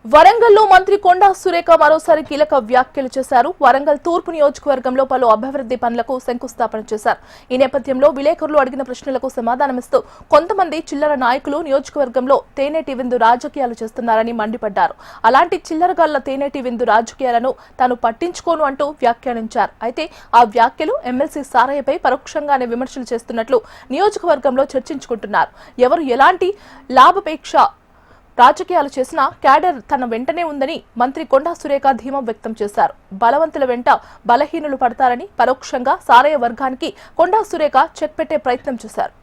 వరంగల్లో మంత్రి కొండా సురేఖ మరోసారి కీలక వ్యాఖ్యలు చేశారు. వరంగల్ తూర్పు నియోజకవర్గంలో పలు అభివృద్ధి పనులకు శంకుస్థాపన చేశారు. ఈ నేపథ్యంలో విలేకరులు అడిగిన ప్రశ్నలకు సమాధానమిస్తూ కొంతమంది చిల్లర నాయకులు నియోజకవర్గంలో తేనెటి విందు రాజకీయాలు చేస్తున్నారని మండిపడ్డారు. అలాంటి చిల్లరగాళ్ల తేనెటి విందు రాజకీయాలను తాను పట్టించుకోను అంటూ వ్యాఖ్యానించారు. అయితే ఆ వ్యాఖ్యలు ఎమ్మెల్సీ సారయ్యపై పరోక్షంగానే విమర్శలు చేస్తున్నట్లు నియోజకవర్గంలో చర్చించుకుంటున్నారు. ఎవరు ఎలాంటి లాభాపేక్ష రాజకీయాలు చేసినా క్యాడర్ తన వెంటనే ఉందని మంత్రి కొండా సురేఖ ధీమా వ్యక్తం చేశారు. బలవంతుల వెంట బలహీనులు పడతారని పరోక్షంగా సారయ్య వర్గానికి కొండా సురేఖ చెక్ పెట్టే ప్రయత్నం చేశారు.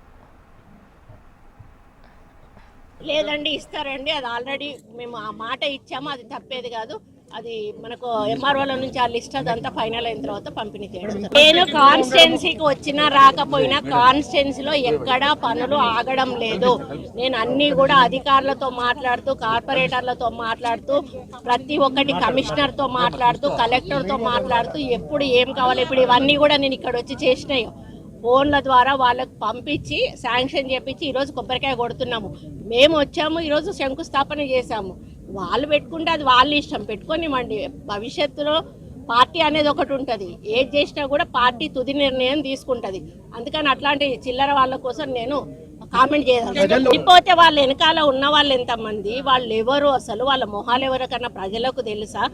లేదండి, ఇస్తారండి. అది ఆల్రెడీ మేము ఆ మాట ఇచ్చాము. అది తప్పేది కాదు. అది మనకు ఎంఆర్ఓల నుంచి ఆ లిస్ట్ అదంతా ఫైనల్ అయిన తర్వాత పంపిణీ చేస్తాం. నేను కాన్స్టిట్యున్సీకి వచ్చినా రాకపోయినా కాన్స్టిట్యున్సీలో ఎక్కడా పనులు ఆగడం లేదు. నేను అన్ని కూడా అధికారులతో మాట్లాడుతూ, కార్పొరేటర్లతో మాట్లాడుతూ, ప్రతి ఒక్కటి కమిషనర్తో మాట్లాడుతూ, కలెక్టర్తో మాట్లాడుతూ, ఎప్పుడు ఏం కావాలి ఇప్పుడు ఇవన్నీ కూడా నేను ఇక్కడ వచ్చి చేసినాయి. ఫోన్ల ద్వారా వాళ్ళకు పంపించి శాంక్షన్ చేపించి ఈరోజు కొబ్బరికాయ కొడుతున్నాము. మేము వచ్చాము, ఈరోజు శంకుస్థాపన చేశాము. వాళ్ళు పెట్టుకుంటే అది వాళ్ళ ఇష్టం, పెట్టుకోనివ్వండి. భవిష్యత్తులో పార్టీ అనేది ఒకటి ఉంటుంది. ఏది చేసినా కూడా పార్టీ తుది నిర్ణయం తీసుకుంటుంది. అందుకని అట్లాంటి చిల్లర వాళ్ళ కోసం నేను కామెంట్ చేయగలను. వెళ్ళిపోతే వాళ్ళ వెనకాల ఉన్న వాళ్ళు ఎంతమంది, వాళ్ళు ఎవరు, అసలు వాళ్ళ మొహాలు ఎవరికన్నా ప్రజలకు తెలుసా?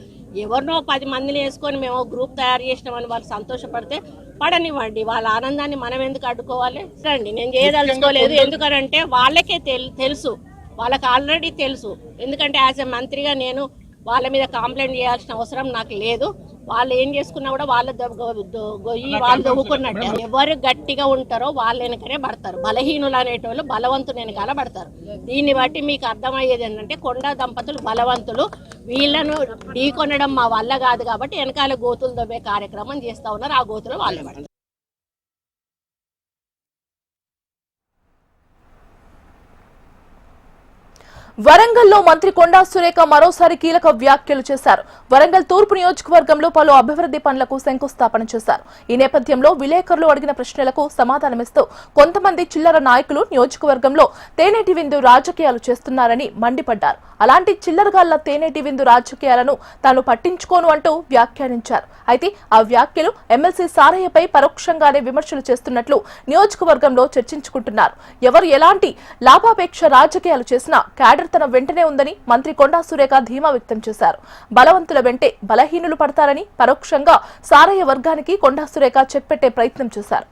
ఎవరినో 10 మందిని వేసుకొని మేము గ్రూప్ తయారు చేసినామని వాళ్ళు సంతోషపడితే పడనివ్వండి. వాళ్ళ ఆనందాన్ని మనం ఎందుకు అడ్డుకోవాలి? రండి, నేను చేయదలుచుకోలేదు. ఎందుకనంటే వాళ్ళకే తెలుసు, వాళ్ళకి ఆల్రెడీ తెలుసు. ఎందుకంటే యాజ్ ఎ మంత్రిగా నేను వాళ్ళ మీద కంప్లైంట్ చేయాల్సిన అవసరం నాకు లేదు. వాళ్ళు ఏం చేసుకున్నా కూడా వాళ్ళ గొయ్యి వాళ్ళు దవ్వుకున్నట్టే. ఎవరు గట్టిగా ఉంటారో వాళ్ళ వెనకనే పడతారు. బలహీనులు అనేటోళ్ళు బలవంతులు వెనకాల పడతారు. దీన్ని బట్టి మీకు అర్థమయ్యేది ఏంటంటే కొండా దంపతులు బలవంతులు. వీళ్ళను ఢీకొనడం మా వల్ల కాదు కాబట్టి వెనకాల గోతులు దవ్వే కార్యక్రమం చేస్తూ ఉన్నారు. ఆ గోతులు వాళ్ళే పడతారు. వరంగల్లో మంత్రి కొండా సురేఖ మరోసారి కీలక వ్యాఖ్యలు చేశారు. వరంగల్ తూర్పు నియోజకవర్గంలో పలు అభివృద్ధి పనులకు శంకుస్థాపన చేశారు. ఈ నేపథ్యంలో విలేకరులు అడిగిన ప్రశ్నలకు సమాధానమిస్తూ కొంతమంది చిల్లర నాయకులు నియోజకవర్గంలో తేనెటి విందు రాజకీయాలు చేస్తున్నారని మండిపడ్డారు. అలాంటి చిల్లరగాళ్ల తేనెటి విందు రాజకీయాలను తాను పట్టించుకోను అంటూ వ్యాఖ్యానించారు. అయితే ఆ వ్యాఖ్యలు ఎమ్మెల్సీ సారయ్యపై పరోక్షంగానే విమర్శలు చేస్తున్నట్లు నియోజకవర్గంలో చర్చించుకుంటున్నారు. ఎవరు ఎలాంటి లాభాపేక్ష రాజకీయాలు చేసినా క్యాడర్ తన వెంటనే ఉందని మంత్రి కొండా సురేఖ ధీమా వ్యక్తం చేశారు. బలవంతుల వెంటే బలహీనులు పడతారని పరోక్షంగా సారయ్య వర్గానికి కొండా సురేఖ చెక్ పెట్టే ప్రయత్నం చేశారు.